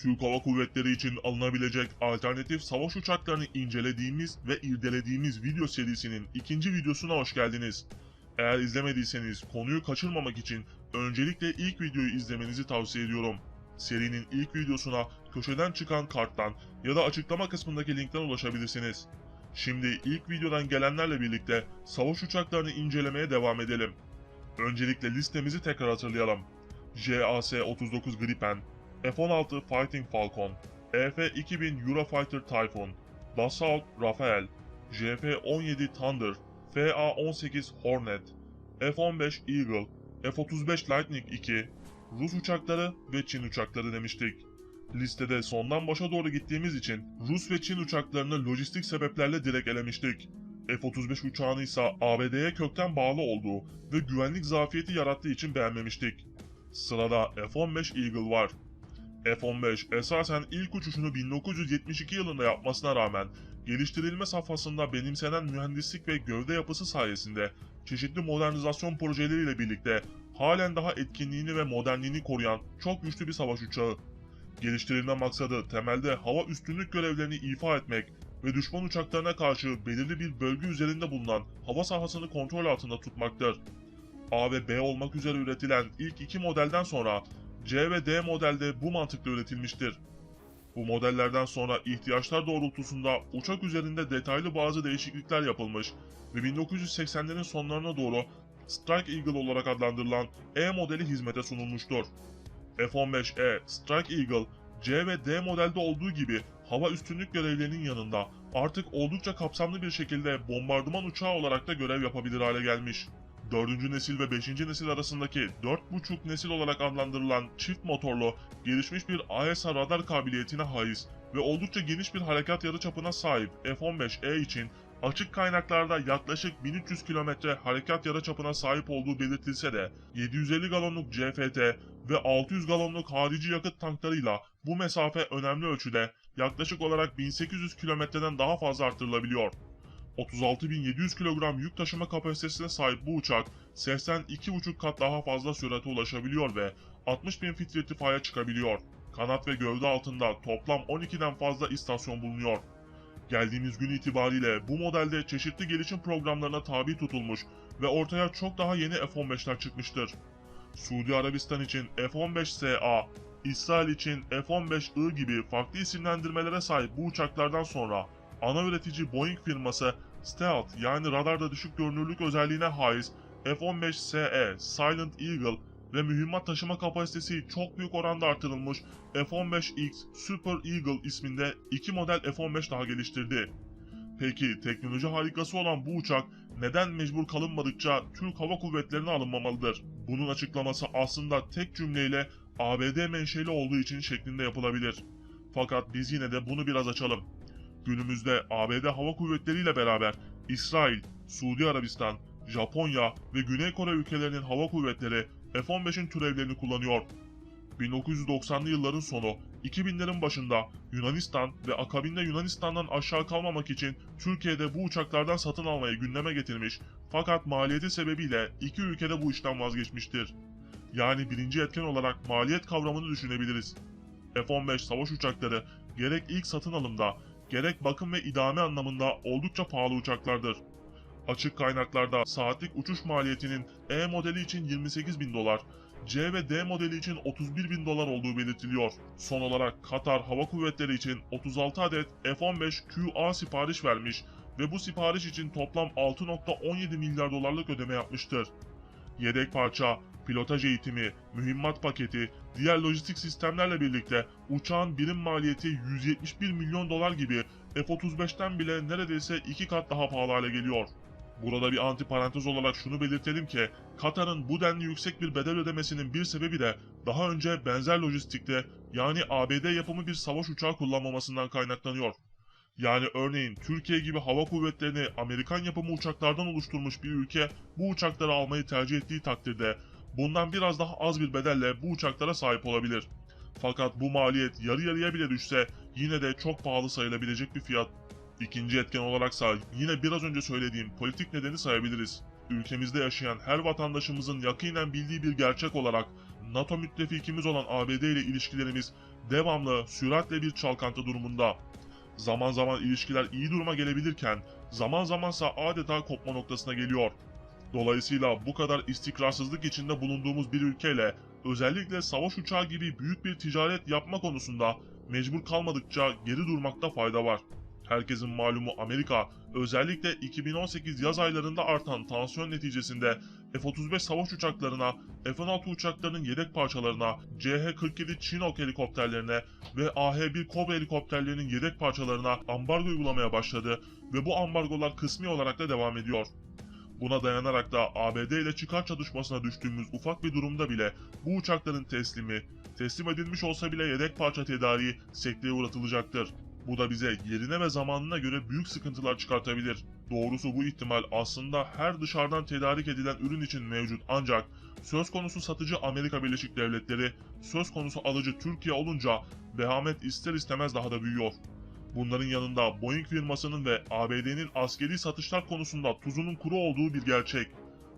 Türk Hava Kuvvetleri için alınabilecek alternatif savaş uçaklarını incelediğimiz ve irdelediğimiz video serisinin ikinci videosuna hoş geldiniz. Eğer izlemediyseniz konuyu kaçırmamak için öncelikle ilk videoyu izlemenizi tavsiye ediyorum. Serinin ilk videosuna köşeden çıkan karttan ya da açıklama kısmındaki linkten ulaşabilirsiniz. Şimdi ilk videodan gelenlerle birlikte savaş uçaklarını incelemeye devam edelim. Öncelikle listemizi tekrar hatırlayalım. JAS-39 Gripen, F-16 Fighting Falcon, EF-2000 Eurofighter Typhoon, Dassault Rafale, JF-17 Thunder, FA-18 Hornet, F-15 Eagle, F-35 Lightning II, Rus uçakları ve Çin uçakları demiştik. Listede sondan başa doğru gittiğimiz için Rus ve Çin uçaklarını lojistik sebeplerle direkt elemiştik. F-35 uçağını ise ABD'ye kökten bağlı olduğu ve güvenlik zafiyeti yarattığı için beğenmemiştik. Sırada F-15 Eagle var. F-15 esasen ilk uçuşunu 1972 yılında yapmasına rağmen geliştirilme safhasında benimsenen mühendislik ve gövde yapısı sayesinde çeşitli modernizasyon projeleriyle birlikte halen daha etkinliğini ve modernliğini koruyan çok güçlü bir savaş uçağı. Geliştirilme maksadı temelde hava üstünlük görevlerini ifa etmek ve düşman uçaklarına karşı belirli bir bölge üzerinde bulunan hava sahasını kontrol altında tutmaktır. A ve B olmak üzere üretilen ilk iki modelden sonra C ve D modelde bu mantıkla üretilmiştir. Bu modellerden sonra ihtiyaçlar doğrultusunda uçak üzerinde detaylı bazı değişiklikler yapılmış ve 1980'lerin sonlarına doğru Strike Eagle olarak adlandırılan E modeli hizmete sunulmuştur. F-15E Strike Eagle, C ve D modelde olduğu gibi hava üstünlük görevlerinin yanında artık oldukça kapsamlı bir şekilde bombardıman uçağı olarak da görev yapabilir hale gelmiş. 4. nesil ve 5. nesil arasındaki 4,5 nesil olarak adlandırılan çift motorlu, gelişmiş bir AESA radar kabiliyetine haiz ve oldukça geniş bir harekat yarıçapına sahip F-15E için açık kaynaklarda yaklaşık 1300 kilometre harekat yarıçapına sahip olduğu belirtilse de 750 galonluk CFT ve 600 galonluk harici yakıt tanklarıyla bu mesafe önemli ölçüde yaklaşık olarak 1800 kilometreden daha fazla artırılabiliyor. 36.700 kilogram yük taşıma kapasitesine sahip bu uçak sesten 2,5 kat daha fazla sürate ulaşabiliyor ve 60.000 fit irtifaya çıkabiliyor. Kanat ve gövde altında toplam 12'den fazla istasyon bulunuyor. Geldiğimiz gün itibariyle bu modelde çeşitli gelişim programlarına tabi tutulmuş ve ortaya çok daha yeni F-15'ler çıkmıştır. Suudi Arabistan için F-15SA, İsrail için F-15I gibi farklı isimlendirmelere sahip bu uçaklardan sonra ana üretici Boeing firması Stealth yani radarda düşük görünürlük özelliğine haiz F-15SE Silent Eagle ve mühimmat taşıma kapasitesi çok büyük oranda artırılmış F-15X Super Eagle isminde iki model F-15 daha geliştirdi. Peki teknoloji harikası olan bu uçak neden mecbur kalınmadıkça Türk Hava Kuvvetleri'ne alınmamalıdır? Bunun açıklaması aslında tek cümleyle ABD menşeli olduğu için şeklinde yapılabilir. Fakat biz yine de bunu biraz açalım. Günümüzde ABD Hava Kuvvetleri ile beraber İsrail, Suudi Arabistan, Japonya ve Güney Kore ülkelerinin hava kuvvetleri F-15'in türevlerini kullanıyor. 1990'lı yılların sonu, 2000'lerin başında Yunanistan ve akabinde Yunanistan'dan aşağı kalmamak için Türkiye'de bu uçaklardan satın almayı gündeme getirmiş fakat maliyeti sebebiyle iki ülkede bu işten vazgeçmiştir. Yani birinci etken olarak maliyet kavramını düşünebiliriz. F-15 savaş uçakları gerek ilk satın alımda gerek bakım ve idame anlamında oldukça pahalı uçaklardır. Açık kaynaklarda saatlik uçuş maliyetinin E modeli için 28.000 dolar, C ve D modeli için 31.000 dolar olduğu belirtiliyor. Son olarak Katar Hava Kuvvetleri için 36 adet F-15QA sipariş vermiş ve bu sipariş için toplam 6.17 milyar dolarlık ödeme yapmıştır. Yedek parça, pilotaj eğitimi, mühimmat paketi, diğer lojistik sistemlerle birlikte uçağın birim maliyeti 171 milyon dolar gibi F-35'ten bile neredeyse 2 kat daha pahalı hale geliyor. Burada bir antiparantez olarak şunu belirtelim ki Katar'ın bu denli yüksek bir bedel ödemesinin bir sebebi de daha önce benzer lojistikte yani ABD yapımı bir savaş uçağı kullanmamasından kaynaklanıyor. Yani örneğin Türkiye gibi hava kuvvetlerini Amerikan yapımı uçaklardan oluşturmuş bir ülke bu uçakları almayı tercih ettiği takdirde bundan biraz daha az bir bedelle bu uçaklara sahip olabilir. Fakat bu maliyet yarı yarıya bile düşse yine de çok pahalı sayılabilecek bir fiyat. İkinci etken olaraksa yine biraz önce söylediğim politik nedeni sayabiliriz. Ülkemizde yaşayan her vatandaşımızın yakinen bildiği bir gerçek olarak NATO müttefikimiz olan ABD ile ilişkilerimiz devamlı, süratle bir çalkantı durumunda. Zaman zaman ilişkiler iyi duruma gelebilirken, zaman zamansa adeta kopma noktasına geliyor. Dolayısıyla bu kadar istikrarsızlık içinde bulunduğumuz bir ülkeyle özellikle savaş uçağı gibi büyük bir ticaret yapma konusunda mecbur kalmadıkça geri durmakta fayda var. Herkesin malumu Amerika özellikle 2018 yaz aylarında artan tansiyon neticesinde F-35 savaş uçaklarına, F-16 uçaklarının yedek parçalarına, CH-47 Chinook helikopterlerine ve AH-1 Cobra helikopterlerinin yedek parçalarına ambargo uygulamaya başladı ve bu ambargolar kısmi olarak da devam ediyor. Buna dayanarak da ABD ile çıkar çatışmasına düştüğümüz ufak bir durumda bile bu uçakların teslim edilmiş olsa bile yedek parça tedariği sekteye uğratılacaktır. Bu da bize yerine ve zamanına göre büyük sıkıntılar çıkartabilir. Doğrusu bu ihtimal aslında her dışarıdan tedarik edilen ürün için mevcut, ancak söz konusu satıcı Amerika Birleşik Devletleri, söz konusu alıcı Türkiye olunca vehamet ister istemez daha da büyüyor. Bunların yanında Boeing firmasının ve ABD'nin askeri satışlar konusunda tuzunun kuru olduğu bir gerçek.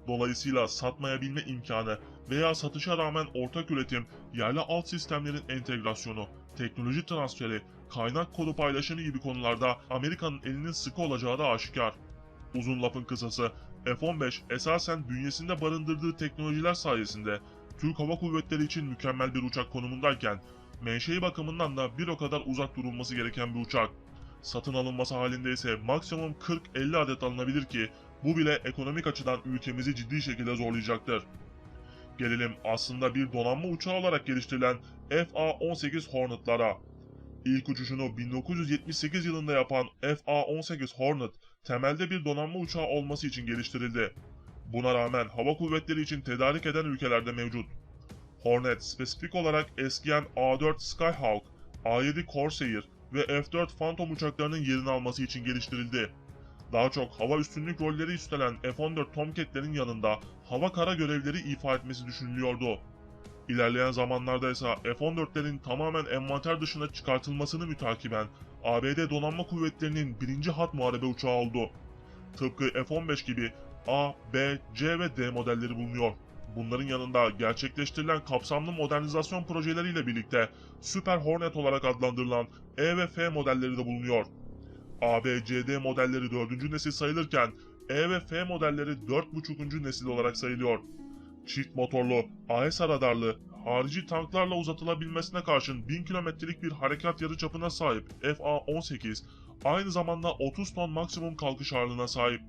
Dolayısıyla satmayabilme imkanı veya satışa rağmen ortak üretim, yerli alt sistemlerin entegrasyonu, teknoloji transferi, kaynak kodu paylaşımı gibi konularda Amerika'nın elinin sıkı olacağı da aşikar. Uzun lafın kısası, F-15 esasen bünyesinde barındırdığı teknolojiler sayesinde Türk Hava Kuvvetleri için mükemmel bir uçak konumundayken, menşei bakımından da bir o kadar uzak durulması gereken bir uçak. Satın alınması halinde ise maksimum 40-50 adet alınabilir ki bu bile ekonomik açıdan ülkemizi ciddi şekilde zorlayacaktır. Gelelim aslında bir donanma uçağı olarak geliştirilen FA-18 Hornet'lara. İlk uçuşunu 1978 yılında yapan FA-18 Hornet, temelde bir donanma uçağı olması için geliştirildi. Buna rağmen hava kuvvetleri için tedarik eden ülkelerde mevcut. Hornet, spesifik olarak eskiyen A-4 Skyhawk, A-7 Corsair ve F-4 Phantom uçaklarının yerini alması için geliştirildi. Daha çok hava üstünlük rolleri üstlenen F-14 Tomcat'lerin yanında hava-kara görevleri ifa etmesi düşünülüyordu. İlerleyen zamanlarda ise F-14'lerin tamamen envanter dışına çıkartılmasını mütakiben ABD Donanma Kuvvetleri'nin birinci hat muharebe uçağı oldu. Tıpkı F-15 gibi A, B, C ve D modelleri bulunuyor. Bunların yanında gerçekleştirilen kapsamlı modernizasyon projeleriyle birlikte Super Hornet olarak adlandırılan E ve F modelleri de bulunuyor. A, B, C, D modelleri 4. nesil sayılırken E ve F modelleri 4,5. nesil olarak sayılıyor. Çift motorlu, AESA radarlı, harici tanklarla uzatılabilmesine karşın 1000 kilometrelik bir harekat yarıçapına sahip FA-18, aynı zamanda 30 ton maksimum kalkış ağırlığına sahip.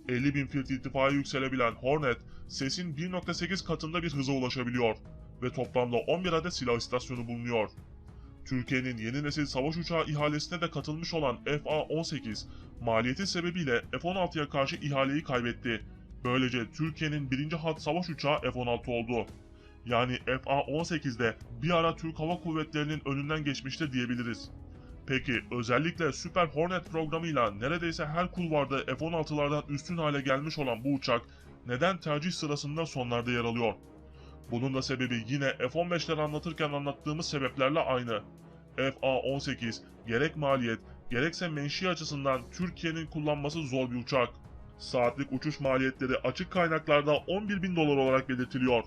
50.000 fiit irtifaya yükselebilen Hornet, sesin 1,8 katında bir hıza ulaşabiliyor ve toplamda 11 adet silah istasyonu bulunuyor. Türkiye'nin yeni nesil savaş uçağı ihalesine de katılmış olan FA-18, maliyeti sebebiyle F-16'ya karşı ihaleyi kaybetti. Böylece Türkiye'nin birinci hat savaş uçağı F-16 oldu. Yani FA-18'de bir ara Türk Hava Kuvvetleri'nin önünden geçmişti diyebiliriz. Peki özellikle Super Hornet programıyla neredeyse her kulvarda F-16'lardan üstün hale gelmiş olan bu uçak neden tercih sırasında sonlarda yer alıyor? Bunun da sebebi yine F-15'leri anlatırken anlattığımız sebeplerle aynı. FA-18 gerek maliyet gerekse menşi açısından Türkiye'nin kullanması zor bir uçak. Saatlik uçuş maliyetleri açık kaynaklarda 11.000 dolar olarak belirtiliyor.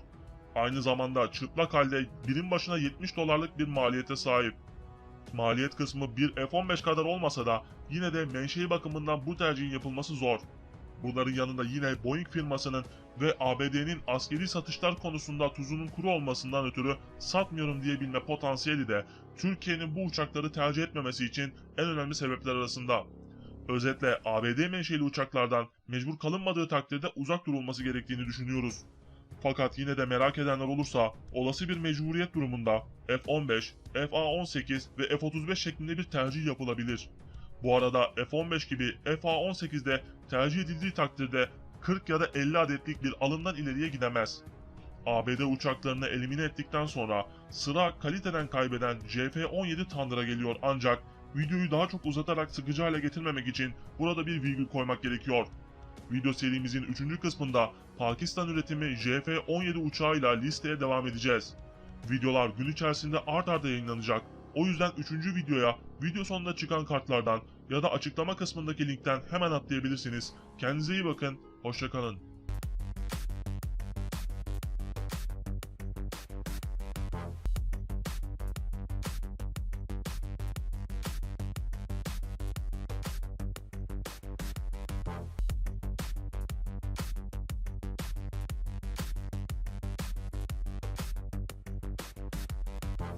Aynı zamanda çıplak halde birim başına 70 dolarlık bir maliyete sahip. Maliyet kısmı bir F-15 kadar olmasa da yine de menşei bakımından bu tercihin yapılması zor. Bunların yanında yine Boeing firmasının ve ABD'nin askeri satışlar konusunda tuzunun kuru olmasından ötürü satmıyorum diyebilme potansiyeli de Türkiye'nin bu uçakları tercih etmemesi için en önemli sebepler arasında. Özetle ABD menşeli uçaklardan mecbur kalınmadığı takdirde uzak durulması gerektiğini düşünüyoruz. Fakat yine de merak edenler olursa olası bir mecburiyet durumunda F-15, FA-18 ve F-35 şeklinde bir tercih yapılabilir. Bu arada F-15 gibi FA-18'de tercih edildiği takdirde 40 ya da 50 adetlik bir alımdan ileriye gidemez. ABD uçaklarını elimine ettikten sonra sıra kaliteden kaybeden CF-17 Thunder'a geliyor, ancak videoyu daha çok uzatarak sıkıcı hale getirmemek için burada bir virgül koymak gerekiyor. Video serimizin 3. kısmında Pakistan üretimi JF-17 uçağıyla listeye devam edeceğiz. Videolar gün içerisinde art arda yayınlanacak. O yüzden 3. videoya video sonunda çıkan kartlardan ya da açıklama kısmındaki linkten hemen atlayabilirsiniz. Kendinize iyi bakın, hoşça kalın.